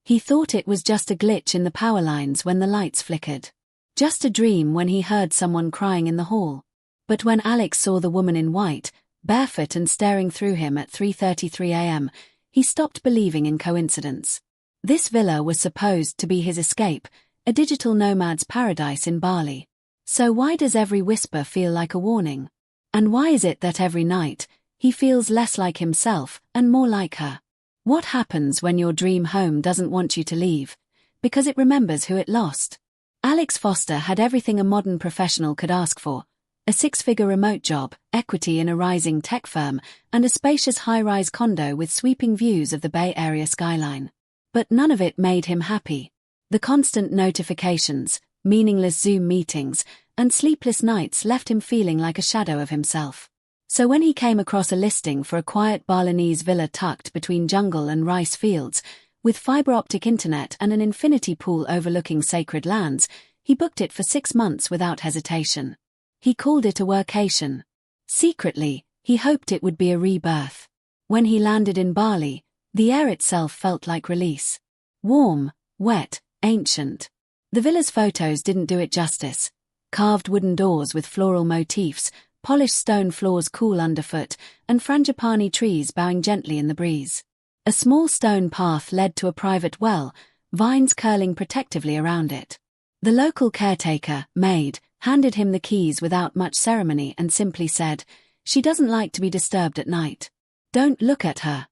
He thought it was just a glitch in the power lines when the lights flickered. Just a dream when he heard someone crying in the hall. But when Alex saw the woman in white, barefoot and staring through him at 3:33 a.m., he stopped believing in coincidence. This villa was supposed to be his escape, a digital nomad's paradise in Bali. So why does every whisper feel like a warning? And why is it that every night, he feels less like himself and more like her? What happens when your dream home doesn't want you to leave, because it remembers who it lost? Alex Foster had everything a modern professional could ask for: a 6-figure remote job, equity in a rising tech firm, and a spacious high-rise condo with sweeping views of the Bay Area skyline. But none of it made him happy. The constant notifications, meaningless Zoom meetings, and sleepless nights left him feeling like a shadow of himself. So when he came across a listing for a quiet Balinese villa tucked between jungle and rice fields, with fiber-optic internet and an infinity pool overlooking sacred lands, he booked it for 6 months without hesitation. He called it a workation. Secretly, he hoped it would be a rebirth. When he landed in Bali, the air itself felt like release. Warm, wet, ancient. The villa's photos didn't do it justice. Carved wooden doors with floral motifs, polished stone floors cool underfoot, and frangipani trees bowing gently in the breeze. A small stone path led to a private well, vines curling protectively around it. The local caretaker, maid, handed him the keys without much ceremony and simply said, "She doesn't like to be disturbed at night. Don't look at her."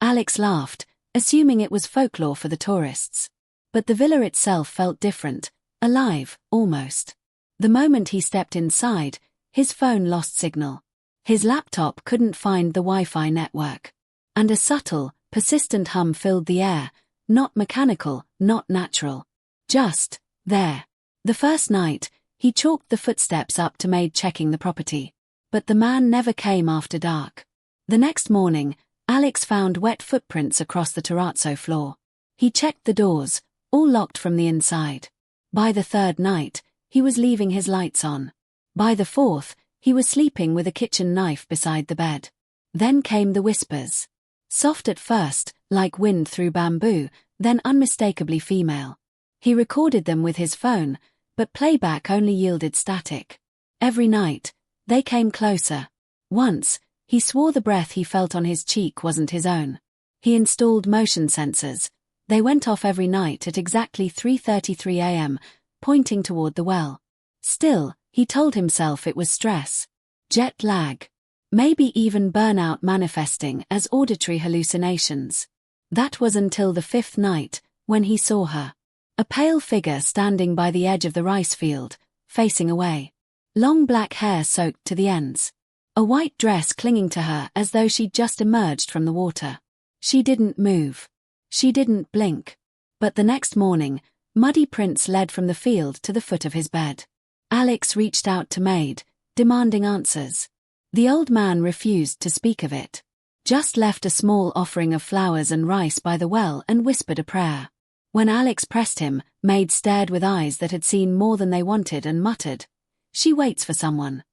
Alex laughed, assuming it was folklore for the tourists. But the villa itself felt different, alive, almost. The moment he stepped inside, his phone lost signal. His laptop couldn't find the Wi-Fi network. And a subtle, persistent hum filled the air, not mechanical, not natural. Just there. The first night, he chalked the footsteps up to maid checking the property. But the man never came after dark. The next morning, Alex found wet footprints across the terrazzo floor. He checked the doors, all locked from the inside. By the third night, he was leaving his lights on. By the fourth, he was sleeping with a kitchen knife beside the bed. Then came the whispers. Soft at first, like wind through bamboo, then unmistakably female. He recorded them with his phone, but playback only yielded static. Every night, they came closer. Once, he swore the breath he felt on his cheek wasn't his own. He installed motion sensors. They went off every night at exactly 3:33 a.m., pointing toward the well. Still, he told himself it was stress. Jet lag. Maybe even burnout manifesting as auditory hallucinations. That was until the 5th night, when he saw her. A pale figure standing by the edge of the rice field, facing away. Long black hair soaked to the ends. A white dress clinging to her as though she'd just emerged from the water. She didn't move. She didn't blink. But the next morning, muddy prints led from the field to the foot of his bed. Alex reached out to maid, demanding answers. The old man refused to speak of it. Just left a small offering of flowers and rice by the well and whispered a prayer. When Alex pressed him, maid stared with eyes that had seen more than they wanted and muttered, "She waits for someone."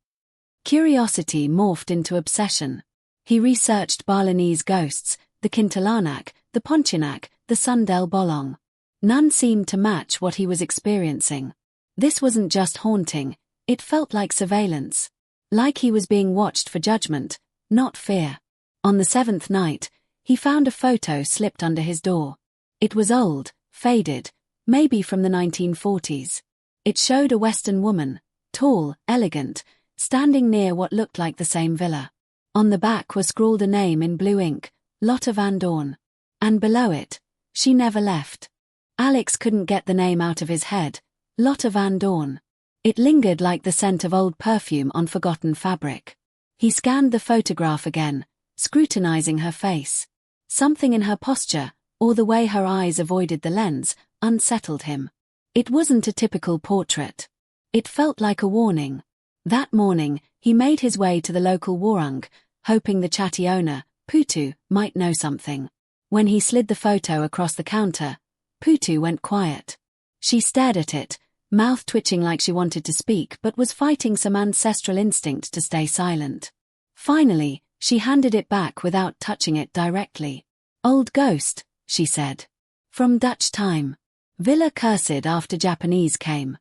Curiosity morphed into obsession. He researched Balinese ghosts, the Kintilanak, the Pontianak, the Sundel Bolong. None seemed to match what he was experiencing. This wasn't just haunting, it felt like surveillance. Like he was being watched for judgment, not fear. On the 7th night, he found a photo slipped under his door. It was old, faded, maybe from the 1940s. It showed a Western woman, tall, elegant, standing near what looked like the same villa. On the back was scrawled a name in blue ink, Lotte Van Dorn. And below it, "She never left." Alex couldn't get the name out of his head, Lotte Van Dorn. It lingered like the scent of old perfume on forgotten fabric. He scanned the photograph again, scrutinizing her face. Something in her posture, or the way her eyes avoided the lens, unsettled him. It wasn't a typical portrait. It felt like a warning. That morning, he made his way to the local warung, hoping the chatty owner, Putu, might know something. When he slid the photo across the counter, Putu went quiet. She stared at it, mouth twitching like she wanted to speak but was fighting some ancestral instinct to stay silent. Finally, she handed it back without touching it directly. "Old ghost," she said. From Dutch time. Villa cursed after Japanese came.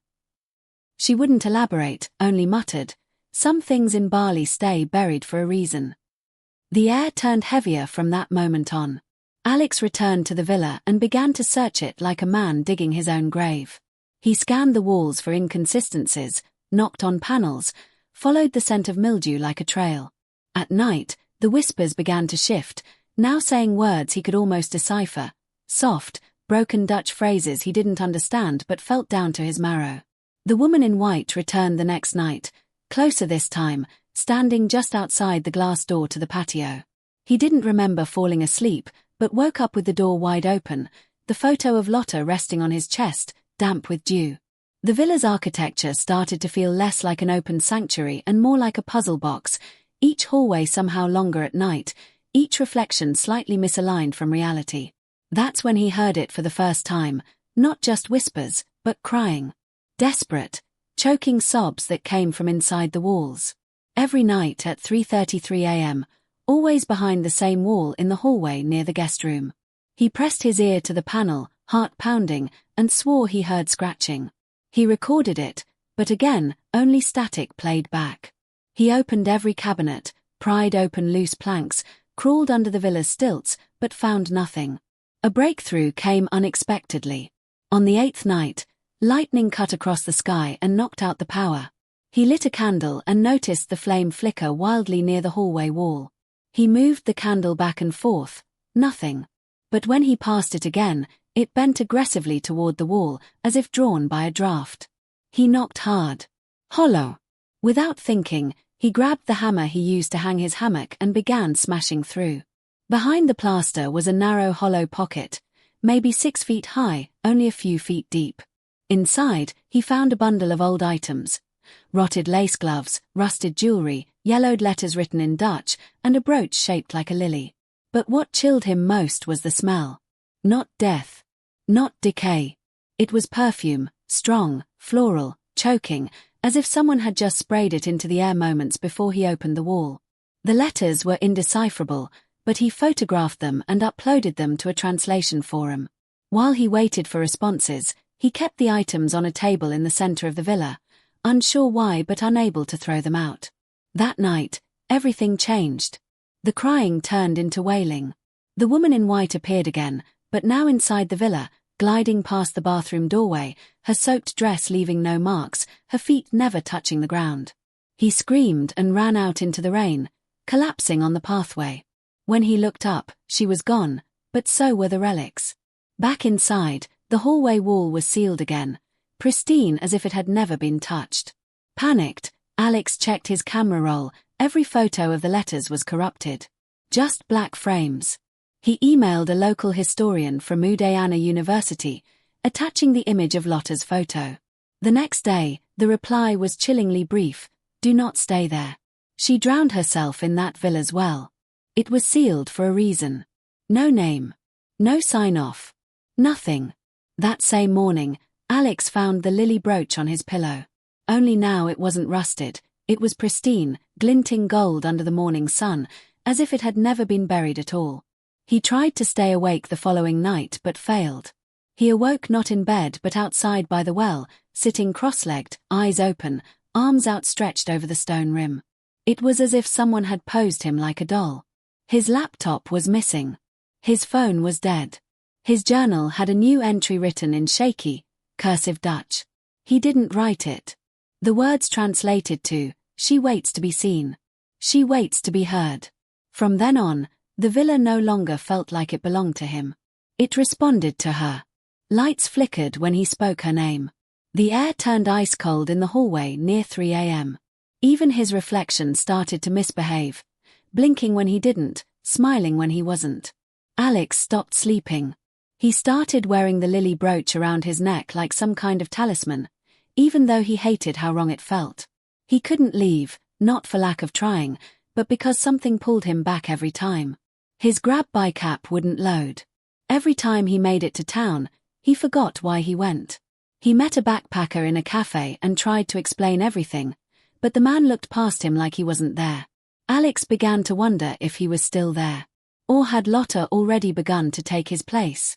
She wouldn't elaborate, only muttered, "Some things in Bali stay buried for a reason." The air turned heavier from that moment on. Alex returned to the villa and began to search it like a man digging his own grave. He scanned the walls for inconsistencies, knocked on panels, followed the scent of mildew like a trail. At night, the whispers began to shift, now saying words he could almost decipher, soft, broken Dutch phrases he didn't understand but felt down to his marrow. The woman in white returned the next night, closer this time, standing just outside the glass door to the patio. He didn't remember falling asleep, but woke up with the door wide open, the photo of Lotta resting on his chest, damp with dew. The villa's architecture started to feel less like an open sanctuary and more like a puzzle box, each hallway somehow longer at night, each reflection slightly misaligned from reality. That's when he heard it for the first time, not just whispers, but crying. Desperate, choking sobs that came from inside the walls. Every night at 3:33 a.m., always behind the same wall in the hallway near the guest room. He pressed his ear to the panel, heart pounding, and swore he heard scratching. He recorded it, but again, only static played back. He opened every cabinet, pried open loose planks, crawled under the villa's stilts, but found nothing. A breakthrough came unexpectedly. On the 8th night, lightning cut across the sky and knocked out the power. He lit a candle and noticed the flame flicker wildly near the hallway wall. He moved the candle back and forth, nothing. But when he passed it again, it bent aggressively toward the wall, as if drawn by a draft. He knocked hard. Hollow. Without thinking, he grabbed the hammer he used to hang his hammock and began smashing through. Behind the plaster was a narrow hollow pocket, maybe 6 feet high, only a few feet deep. Inside, he found a bundle of old items. Rotted lace gloves, rusted jewelry, yellowed letters written in Dutch, and a brooch shaped like a lily. But what chilled him most was the smell. Not death. Not decay. It was perfume, strong, floral, choking, as if someone had just sprayed it into the air moments before he opened the wall. The letters were indecipherable, but he photographed them and uploaded them to a translation forum. While he waited for responses, he kept the items on a table in the center of the villa, unsure why but unable to throw them out. That night, everything changed. The crying turned into wailing. The woman in white appeared again, but now inside the villa, gliding past the bathroom doorway, her soaked dress leaving no marks, her feet never touching the ground. He screamed and ran out into the rain, collapsing on the pathway. When he looked up, she was gone, but so were the relics. Back inside, the hallway wall was sealed again, pristine as if it had never been touched. Panicked, Alex checked his camera roll. Every photo of the letters was corrupted. Just black frames. He emailed a local historian from Udayana University, attaching the image of Lotta's photo. The next day, the reply was chillingly brief: "Do not stay there. She drowned herself in that villa's well." It was sealed for a reason. No name. No sign-off. Nothing. That same morning, Alex found the lily brooch on his pillow. Only now it wasn't rusted, it was pristine, glinting gold under the morning sun, as if it had never been buried at all. He tried to stay awake the following night but failed. He awoke not in bed but outside by the well, sitting cross-legged, eyes open, arms outstretched over the stone rim. It was as if someone had posed him like a doll. His laptop was missing. His phone was dead. His journal had a new entry written in shaky, cursive Dutch. He didn't write it. The words translated to, "She waits to be seen. She waits to be heard." From then on, the villa no longer felt like it belonged to him. It responded to her. Lights flickered when he spoke her name. The air turned ice-cold in the hallway near 3 a.m. Even his reflection started to misbehave, blinking when he didn't, smiling when he wasn't. Alex stopped sleeping. He started wearing the lily brooch around his neck like some kind of talisman, even though he hated how wrong it felt. He couldn't leave, not for lack of trying, but because something pulled him back every time. His grab-by cap wouldn't load. Every time he made it to town, he forgot why he went. He met a backpacker in a cafe and tried to explain everything, but the man looked past him like he wasn't there. Alex began to wonder if he was still there. Or had Lotta already begun to take his place?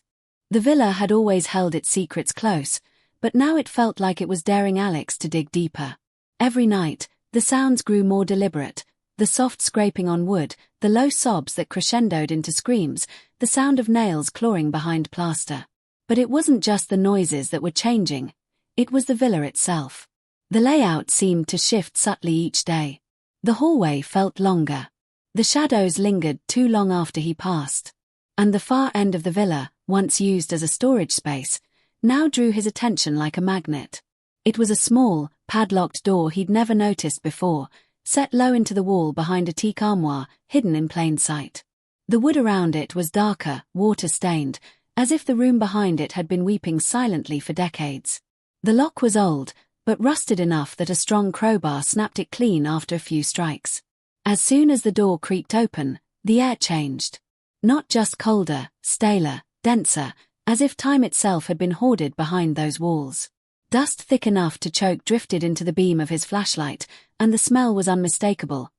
The villa had always held its secrets close, but now it felt like it was daring Alex to dig deeper. Every night, the sounds grew more deliberate, the soft scraping on wood, the low sobs that crescendoed into screams, the sound of nails clawing behind plaster. But it wasn't just the noises that were changing, it was the villa itself. The layout seemed to shift subtly each day. The hallway felt longer. The shadows lingered too long after he passed. And the far end of the villa, once used as a storage space, now drew his attention like a magnet. It was a small, padlocked door he'd never noticed before, set low into the wall behind a teak armoire, hidden in plain sight. The wood around it was darker, water-stained, as if the room behind it had been weeping silently for decades. The lock was old, but rusted enough that a strong crowbar snapped it clean after a few strikes. As soon as the door creaked open, the air changed. Not just colder, staler, denser, as if time itself had been hoarded behind those walls. Dust thick enough to choke drifted into the beam of his flashlight, and the smell was unmistakable.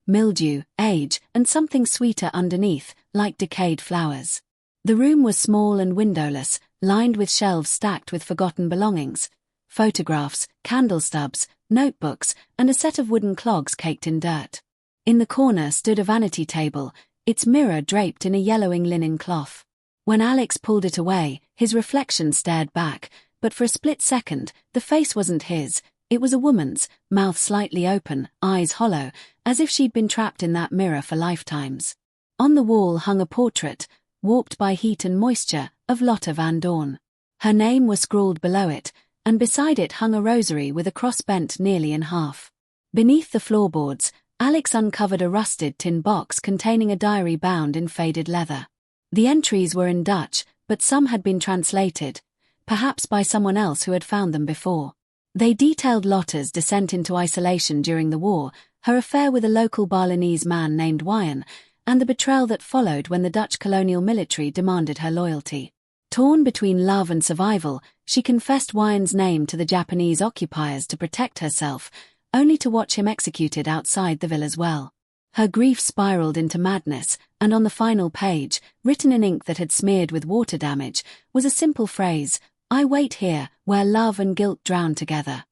Mildew, age, and something sweeter underneath, like decayed flowers. The room was small and windowless, lined with shelves stacked with forgotten belongings. Photographs, candle stubs, notebooks, and a set of wooden clogs caked in dirt. In the corner stood a vanity table, its mirror draped in a yellowing linen cloth. When Alex pulled it away, his reflection stared back, but for a split second, the face wasn't his, it was a woman's, mouth slightly open, eyes hollow, as if she'd been trapped in that mirror for lifetimes. On the wall hung a portrait, warped by heat and moisture, of Lotta Van Dorn. Her name was scrawled below it, and beside it hung a rosary with a cross bent nearly in half. Beneath the floorboards, Alex uncovered a rusted tin box containing a diary bound in faded leather. The entries were in Dutch, but some had been translated, perhaps by someone else who had found them before. They detailed Lotta's descent into isolation during the war, her affair with a local Balinese man named Wyan, and the betrayal that followed when the Dutch colonial military demanded her loyalty. Torn between love and survival, she confessed Wyan's name to the Japanese occupiers to protect herself, only to watch him executed outside the villa's well. Her grief spiraled into madness, and on the final page, written in ink that had smeared with water damage, was a simple phrase, "I wait here, where love and guilt drown together."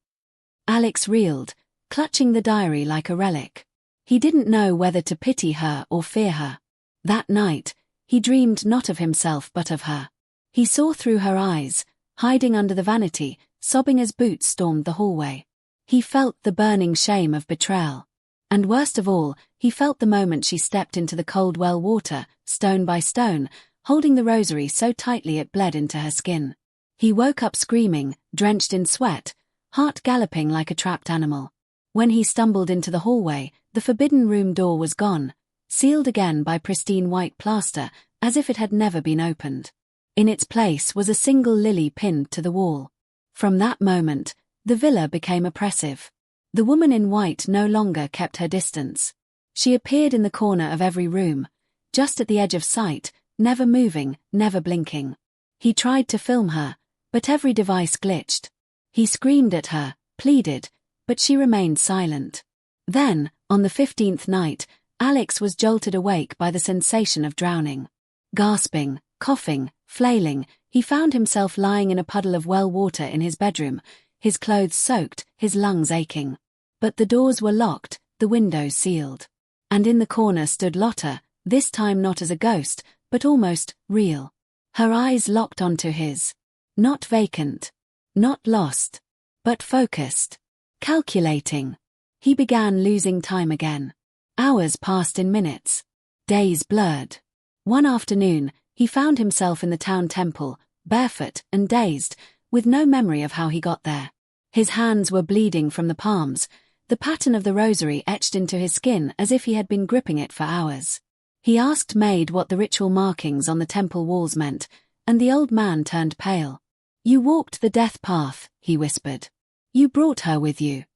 Alex reeled, clutching the diary like a relic. He didn't know whether to pity her or fear her. That night, he dreamed not of himself but of her. He saw through her eyes, hiding under the vanity, sobbing as Boots stormed the hallway. He felt the burning shame of betrayal. And worst of all, he felt the moment she stepped into the cold well water, stone by stone, holding the rosary so tightly it bled into her skin. He woke up screaming, drenched in sweat, heart galloping like a trapped animal. When he stumbled into the hallway, the forbidden room door was gone, sealed again by pristine white plaster, as if it had never been opened. In its place was a single lily pinned to the wall. From that moment, the villa became oppressive. The woman in white no longer kept her distance. She appeared in the corner of every room, just at the edge of sight, never moving, never blinking. He tried to film her, but every device glitched. He screamed at her, pleaded, but she remained silent. Then, on the 15th night, Alex was jolted awake by the sensation of drowning. Gasping, coughing, flailing, he found himself lying in a puddle of well water in his bedroom, his clothes soaked, his lungs aching. But the doors were locked, the windows sealed. And in the corner stood Lotta, this time not as a ghost, but almost real. Her eyes locked onto his. Not vacant. Not lost. But focused. Calculating. He began losing time again. Hours passed in minutes. Days blurred. One afternoon, he found himself in the town temple, barefoot and dazed, with no memory of how he got there. His hands were bleeding from the palms, the pattern of the rosary etched into his skin as if he had been gripping it for hours. He asked Maid what the ritual markings on the temple walls meant, and the old man turned pale. "You walked the death path," he whispered. "You brought her with you."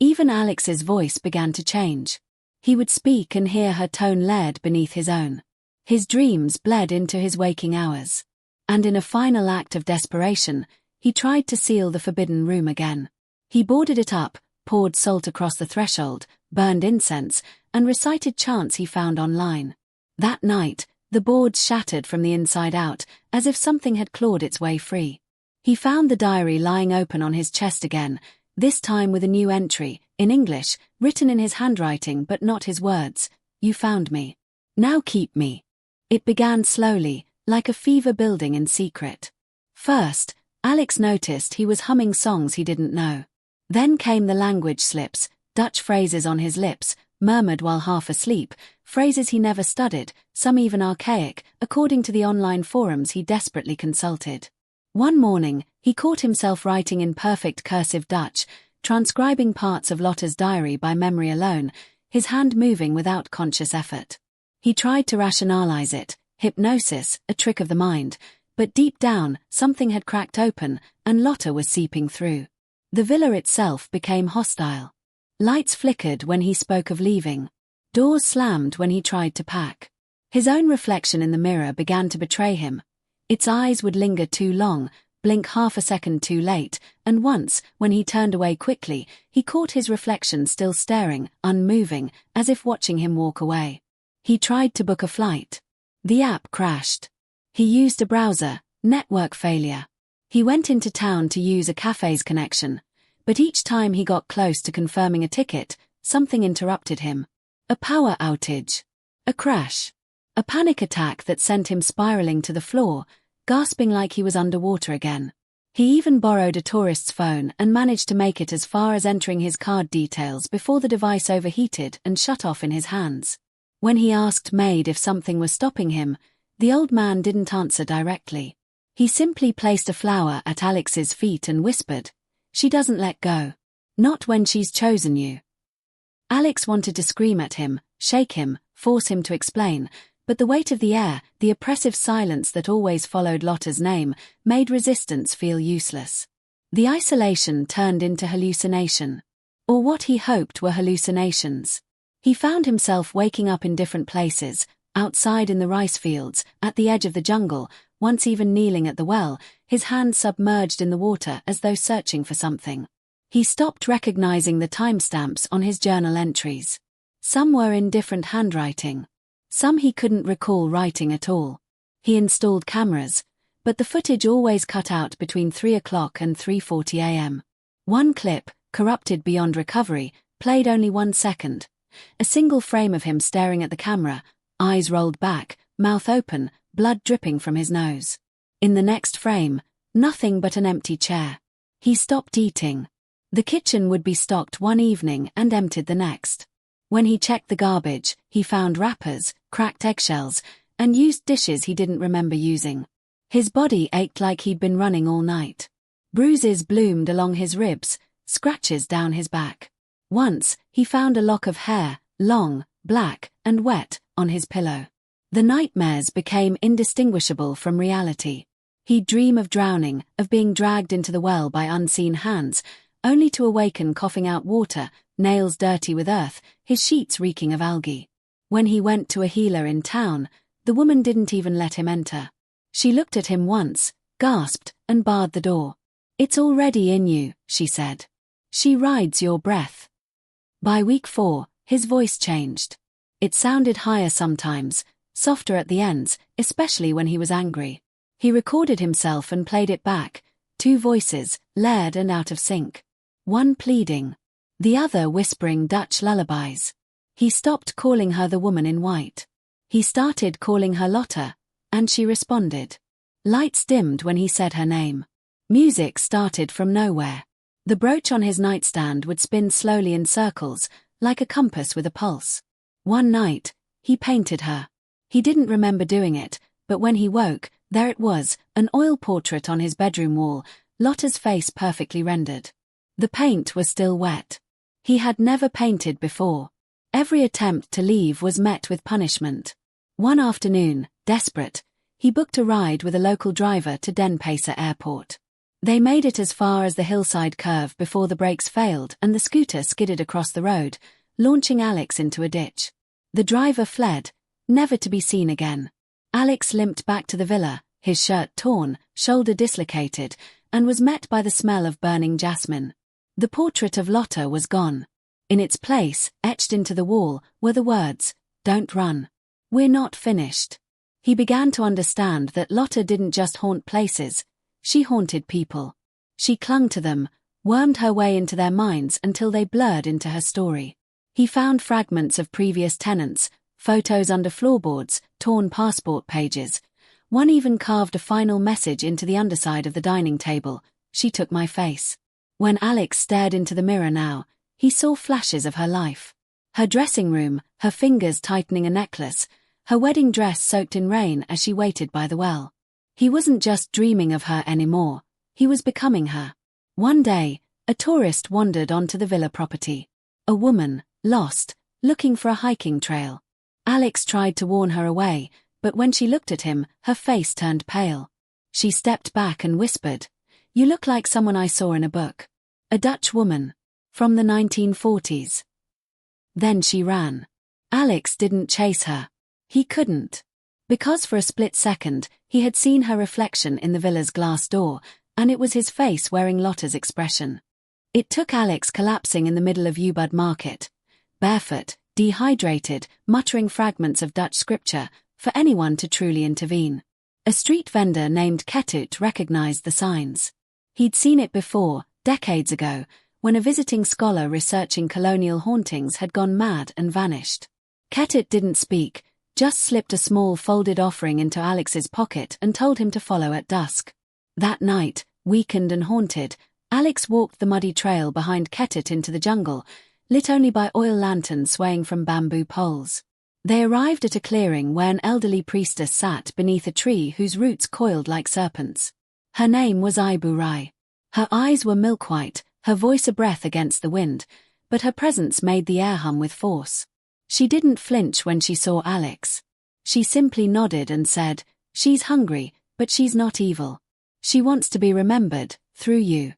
Even Alex's voice began to change. He would speak and hear her tone layered beneath his own. His dreams bled into his waking hours. And in a final act of desperation, he tried to seal the forbidden room again. He boarded it up, poured salt across the threshold, burned incense, and recited chants he found online. That night, The boards shattered from the inside out, as if something had clawed its way free. He found the diary lying open on his chest again, this time with a new entry, in English, written in his handwriting but not his words. "You found me. Now keep me." It began slowly, like a fever building in secret. First, Alex noticed he was humming songs he didn't know. Then came the language slips, Dutch phrases on his lips, murmured while half asleep, phrases he never studied, some even archaic, according to the online forums he desperately consulted. One morning, he caught himself writing in perfect cursive Dutch, transcribing parts of Lotta's diary by memory alone, his hand moving without conscious effort. He tried to rationalize it, hypnosis, a trick of the mind, but deep down, something had cracked open, and Lotta was seeping through. The villa itself became hostile. Lights flickered when he spoke of leaving. Doors slammed when he tried to pack. His own reflection in the mirror began to betray him. Its eyes would linger too long, blink half a second too late, and once, when he turned away quickly, he caught his reflection still staring, unmoving, as if watching him walk away. He tried to book a flight. The app crashed. He used a browser, network failure. He went into town to use a cafe's connection, but each time he got close to confirming a ticket, something interrupted him. A power outage. A crash. A panic attack that sent him spiraling to the floor, gasping like he was underwater again. He even borrowed a tourist's phone and managed to make it as far as entering his card details before the device overheated and shut off in his hands. When he asked Maid if something was stopping him, the old man didn't answer directly. He simply placed a flower at Alex's feet and whispered, "She doesn't let go. Not when she's chosen you." Alex wanted to scream at him, shake him, force him to explain, but the weight of the air, the oppressive silence that always followed Lotta's name, made resistance feel useless. The isolation turned into hallucination. Or what he hoped were hallucinations. He found himself waking up in different places, outside in the rice fields, at the edge of the jungle, once even kneeling at the well, his hands submerged in the water as though searching for something. He stopped recognizing the timestamps on his journal entries. Some were in different handwriting. Some he couldn't recall writing at all. He installed cameras, but the footage always cut out between 3 o'clock and 3:40 a.m. One clip, corrupted beyond recovery, played only 1 second. A single frame of him staring at the camera, eyes rolled back, mouth open, blood dripping from his nose. In the next frame, nothing but an empty chair. He stopped eating. The kitchen would be stocked one evening and emptied the next. When he checked the garbage, he found wrappers, cracked eggshells, and used dishes he didn't remember using. His body ached like he'd been running all night. Bruises bloomed along his ribs, scratches down his back. Once, he found a lock of hair, long, black, and wet, on his pillow. The nightmares became indistinguishable from reality. He'd dream of drowning, of being dragged into the well by unseen hands, only to awaken coughing out water, nails dirty with earth, his sheets reeking of algae. When he went to a healer in town, the woman didn't even let him enter. She looked at him once, gasped, and barred the door. "It's already in you," she said. "She rides your breath." By week 4, his voice changed. It sounded higher sometimes, softer at the ends, especially when he was angry. He recorded himself and played it back, 2 voices, layered and out of sync. One pleading, the other whispering Dutch lullabies. He stopped calling her the woman in white. He started calling her Lotta, and she responded. Lights dimmed when he said her name. Music started from nowhere. The brooch on his nightstand would spin slowly in circles, like a compass with a pulse. One night, he painted her. He didn't remember doing it, but when he woke, there it was, an oil portrait on his bedroom wall, Lotta's face perfectly rendered. The paint was still wet. He had never painted before. Every attempt to leave was met with punishment. One afternoon, desperate, he booked a ride with a local driver to Denpasar Airport. They made it as far as the hillside curve before the brakes failed and the scooter skidded across the road, launching Alex into a ditch. The driver fled, never to be seen again. Alex limped back to the villa, his shirt torn, shoulder dislocated, and was met by the smell of burning jasmine. The portrait of Lotta was gone. In its place, etched into the wall, were the words, "Don't run. We're not finished." He began to understand that Lotta didn't just haunt places, she haunted people. She clung to them, wormed her way into their minds until they blurred into her story. He found fragments of previous tenants, photos under floorboards, torn passport pages. One even carved a final message into the underside of the dining table: "She took my face." When Alex stared into the mirror now, he saw flashes of her life. Her dressing room, her fingers tightening a necklace, her wedding dress soaked in rain as she waited by the well. He wasn't just dreaming of her anymore, he was becoming her. One day, a tourist wandered onto the villa property. A woman, lost, looking for a hiking trail. Alex tried to warn her away, but when she looked at him, her face turned pale. She stepped back and whispered, "You look like someone I saw in a book. A Dutch woman. From the 1940s. Then she ran. Alex didn't chase her. He couldn't. Because for a split second, he had seen her reflection in the villa's glass door, and it was his face wearing Lotta's expression. It took Alex collapsing in the middle of Ubud Market, barefoot, dehydrated, muttering fragments of Dutch scripture, for anyone to truly intervene. A street vendor named Ketut recognized the signs. He'd seen it before, decades ago, when a visiting scholar researching colonial hauntings had gone mad and vanished. Ketut didn't speak, just slipped a small folded offering into Alex's pocket and told him to follow at dusk. That night, weakened and haunted, Alex walked the muddy trail behind Ketut into the jungle, lit only by oil lanterns swaying from bamboo poles. They arrived at a clearing where an elderly priestess sat beneath a tree whose roots coiled like serpents. Her name was Ibu Rai. Her eyes were milk-white, her voice a breath against the wind, but her presence made the air hum with force. She didn't flinch when she saw Alex. She simply nodded and said, "She's hungry, but she's not evil. She wants to be remembered, through you."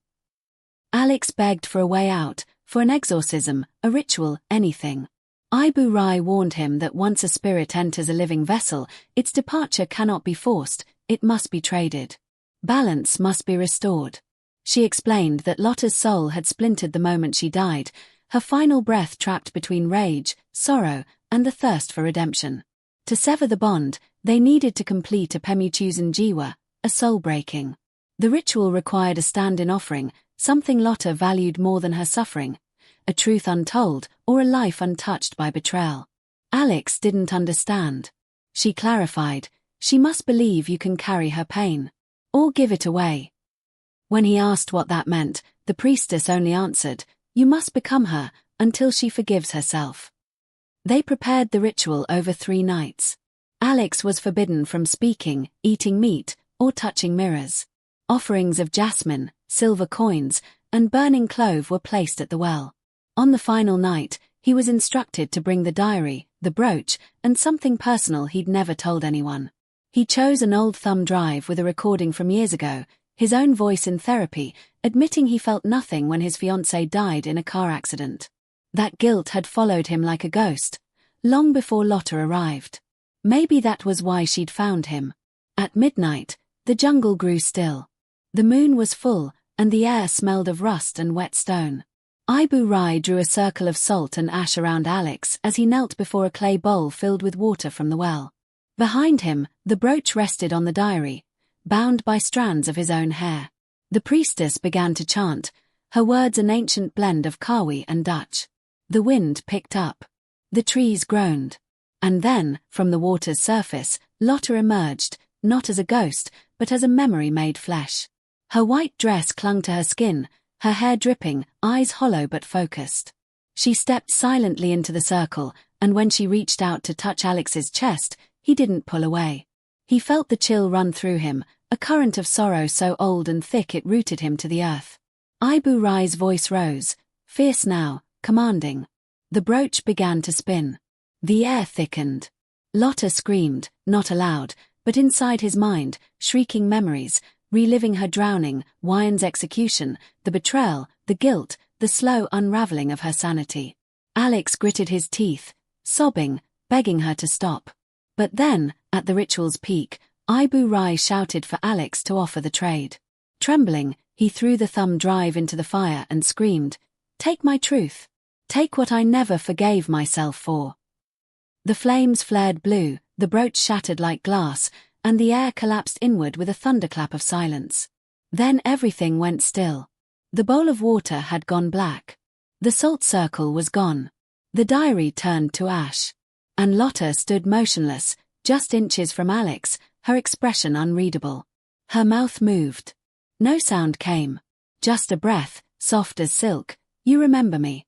Alex begged for a way out, for an exorcism, a ritual, anything. Ibu Rai warned him that once a spirit enters a living vessel, its departure cannot be forced, it must be traded. Balance must be restored. She explained that Lotta's soul had splintered the moment she died, her final breath trapped between rage, sorrow, and the thirst for redemption. To sever the bond, they needed to complete a Pemutusan Jiwa, a soul-breaking. The ritual required a stand-in offering, something Lotta valued more than her suffering, a truth untold, or a life untouched by betrayal. Alex didn't understand. She clarified, she must believe you can carry her pain, or give it away. When he asked what that meant, the priestess only answered, "You must become her, until she forgives herself." They prepared the ritual over 3 nights. Alex was forbidden from speaking, eating meat, or touching mirrors. Offerings of jasmine, silver coins, and burning clove were placed at the well. On the final night, he was instructed to bring the diary, the brooch, and something personal he'd never told anyone. He chose an old thumb drive with a recording from years ago, his own voice in therapy, admitting he felt nothing when his fiancée died in a car accident. That guilt had followed him like a ghost, long before Lotta arrived. Maybe that was why she'd found him. At midnight, the jungle grew still. The moon was full, and the air smelled of rust and wet stone. Ibu Rai drew a circle of salt and ash around Alex as he knelt before a clay bowl filled with water from the well. Behind him, the brooch rested on the diary, bound by strands of his own hair. The priestess began to chant, her words an ancient blend of Kawi and Dutch. The wind picked up. The trees groaned. And then, from the water's surface, Lotta emerged, not as a ghost, but as a memory made flesh. Her white dress clung to her skin, her hair dripping, eyes hollow but focused. She stepped silently into the circle, and when she reached out to touch Alex's chest, he didn't pull away. He felt the chill run through him, a current of sorrow so old and thick it rooted him to the earth. Ibu Rai's voice rose, fierce now, commanding. The brooch began to spin. The air thickened. Lotta screamed, not aloud, but inside his mind, shrieking memories, reliving her drowning, Wyan's execution, the betrayal, the guilt, the slow unraveling of her sanity. Alex gritted his teeth, sobbing, begging her to stop. But then, at the ritual's peak, Ibu Rai shouted for Alex to offer the trade. Trembling, he threw the thumb drive into the fire and screamed, "Take my truth. Take what I never forgave myself for." The flames flared blue, The brooch shattered like glass, and the air collapsed inward with a thunderclap of silence. Then everything went still. The bowl of water had gone black. The salt circle was gone. The diary turned to ash. And Lotta stood motionless, just inches from Alex, her expression unreadable. Her mouth moved. No sound came. Just a breath, soft as silk. "You remember me?"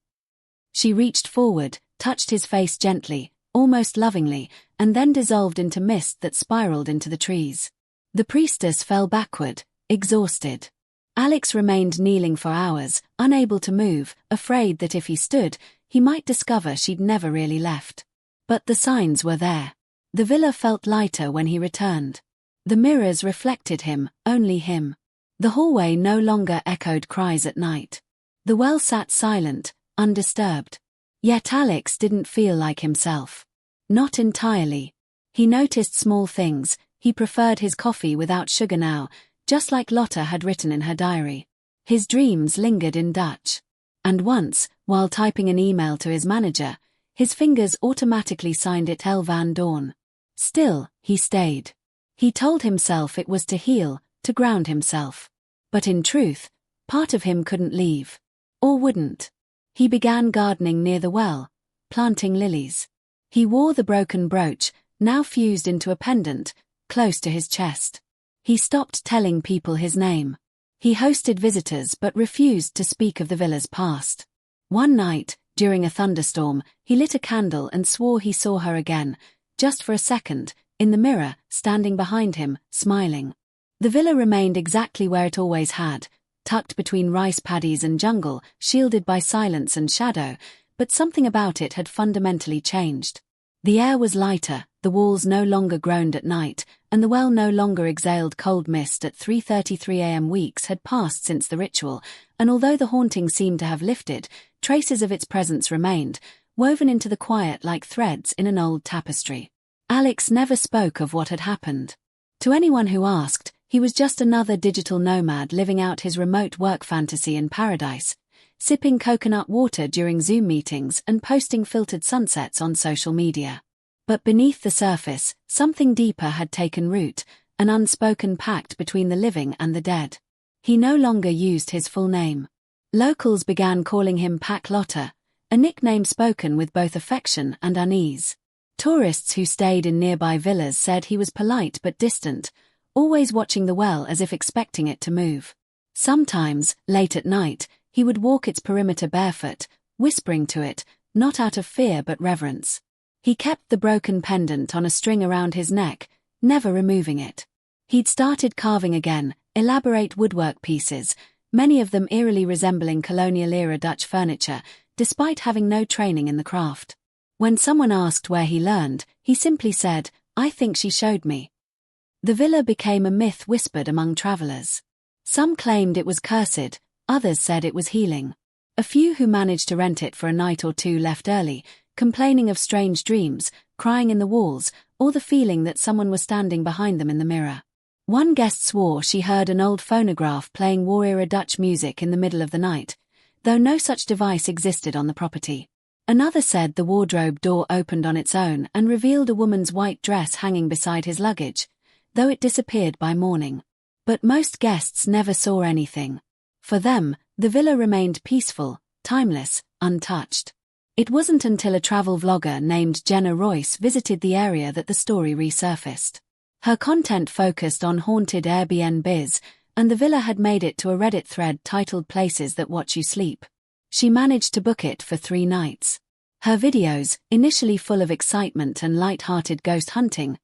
She reached forward, touched his face gently, almost lovingly, and then dissolved into mist that spiraled into the trees. The priestess fell backward, exhausted. Alex remained kneeling for hours, unable to move, afraid that if he stood, he might discover she'd never really left. But the signs were there. The villa felt lighter when he returned. The mirrors reflected him, only him. The hallway no longer echoed cries at night. The well sat silent, undisturbed. Yet Alex didn't feel like himself. Not entirely. He noticed small things. He preferred his coffee without sugar now, just like Lotta had written in her diary. His dreams lingered in Dutch. And once, while typing an email to his manager, his fingers automatically signed it L. Van Dorn. Still, he stayed. He told himself it was to heal, to ground himself. But in truth, part of him couldn't leave. Or wouldn't. He began gardening near the well, planting lilies. He wore the broken brooch, now fused into a pendant, close to his chest. He stopped telling people his name. He hosted visitors but refused to speak of the villa's past. One night, during a thunderstorm, he lit a candle and swore he saw her again, just for a second, in the mirror, standing behind him, smiling. The villa remained exactly where it always had, tucked between rice paddies and jungle, shielded by silence and shadow, but something about it had fundamentally changed. The air was lighter, the walls no longer groaned at night, and the well no longer exhaled cold mist at 3:33 a.m. Weeks had passed since the ritual, and although the haunting seemed to have lifted, traces of its presence remained, woven into the quiet like threads in an old tapestry. Alex never spoke of what had happened. To anyone who asked, he was just another digital nomad living out his remote work fantasy in paradise, sipping coconut water during Zoom meetings and posting filtered sunsets on social media. But beneath the surface, something deeper had taken root, an unspoken pact between the living and the dead. He no longer used his full name. Locals began calling him Pac Lotta, a nickname spoken with both affection and unease. Tourists who stayed in nearby villas said he was polite but distant, always watching the well as if expecting it to move. Sometimes, late at night, he would walk its perimeter barefoot, whispering to it, not out of fear but reverence. He kept the broken pendant on a string around his neck, never removing it. He'd started carving again, elaborate woodwork pieces, many of them eerily resembling colonial-era Dutch furniture, despite having no training in the craft. When someone asked where he learned, he simply said, "I think she showed me." The villa became a myth whispered among travelers. Some claimed it was cursed, others said it was healing. A few who managed to rent it for a night or two left early, complaining of strange dreams, crying in the walls, or the feeling that someone was standing behind them in the mirror. One guest swore she heard an old phonograph playing war-era Dutch music in the middle of the night, though no such device existed on the property. Another said the wardrobe door opened on its own and revealed a woman's white dress hanging beside his luggage, though it disappeared by morning. But most guests never saw anything. For them, the villa remained peaceful, timeless, untouched. It wasn't until a travel vlogger named Jenna Royce visited the area that the story resurfaced. Her content focused on haunted Airbnbs, and the villa had made it to a Reddit thread titled Places That Watch You Sleep. She managed to book it for 3 nights. Her videos, initially full of excitement and light-hearted ghost hunting,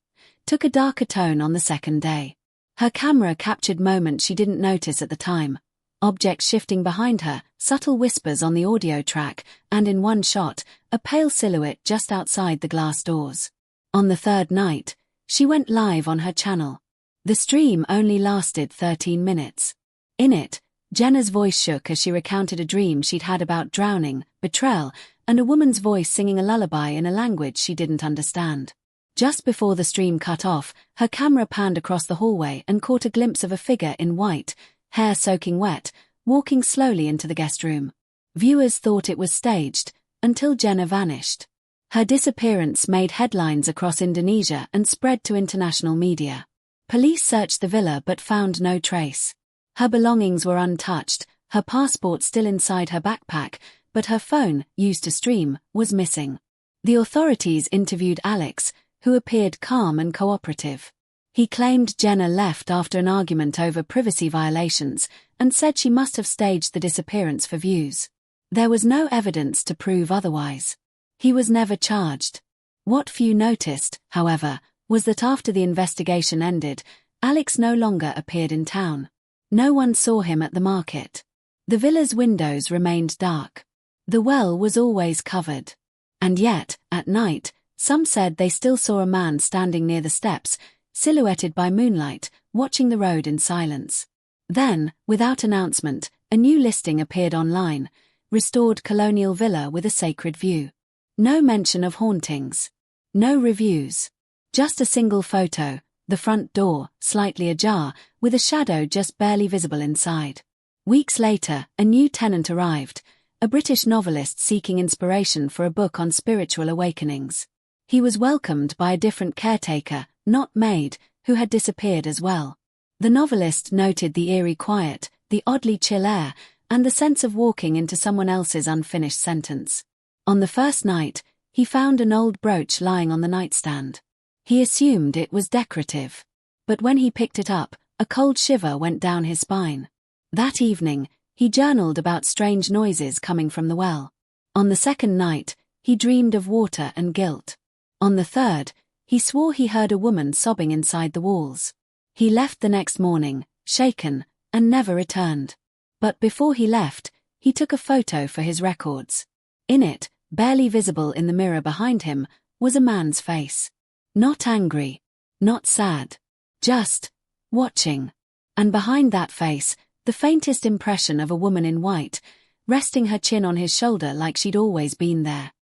took a darker tone on the second day. Her camera captured moments she didn't notice at the time. Objects shifting behind her, subtle whispers on the audio track, and in one shot, a pale silhouette just outside the glass doors. On the 3rd night, she went live on her channel. The stream only lasted 13 minutes. In it, Jenna's voice shook as she recounted a dream she'd had about drowning, betrayal, and a woman's voice singing a lullaby in a language she didn't understand. Just before the stream cut off, her camera panned across the hallway and caught a glimpse of a figure in white, hair soaking wet, walking slowly into the guest room. Viewers thought it was staged, until Jenna vanished. Her disappearance made headlines across Indonesia and spread to international media. Police searched the villa but found no trace. Her belongings were untouched, her passport still inside her backpack, but her phone, used to stream, was missing. The authorities interviewed Alex, who appeared calm and cooperative. He claimed Jenna left after an argument over privacy violations and said she must have staged the disappearance for views. There was no evidence to prove otherwise. He was never charged. What few noticed, however, was that after the investigation ended, Alex no longer appeared in town. No one saw him at the market. The villa's windows remained dark. The well was always covered. And yet, at night, some said they still saw a man standing near the steps, silhouetted by moonlight, watching the road in silence. Then, without announcement, a new listing appeared online: restored colonial villa with a sacred view. No mention of hauntings. No reviews. Just a single photo, the front door, slightly ajar, with a shadow just barely visible inside. Weeks later, a new tenant arrived, a British novelist seeking inspiration for a book on spiritual awakenings. He was welcomed by a different caretaker, not maid, who had disappeared as well. The novelist noted the eerie quiet, the oddly chill air, and the sense of walking into someone else's unfinished sentence. On the first night, he found an old brooch lying on the nightstand. He assumed it was decorative. But when he picked it up, a cold shiver went down his spine. That evening, he journaled about strange noises coming from the well. On the second night, he dreamed of water and guilt. On the third, he swore he heard a woman sobbing inside the walls. He left the next morning, shaken, and never returned. But before he left, he took a photo for his records. In it, barely visible in the mirror behind him, was a man's face. Not angry, not sad, just watching. And behind that face, the faintest impression of a woman in white, resting her chin on his shoulder like she'd always been there.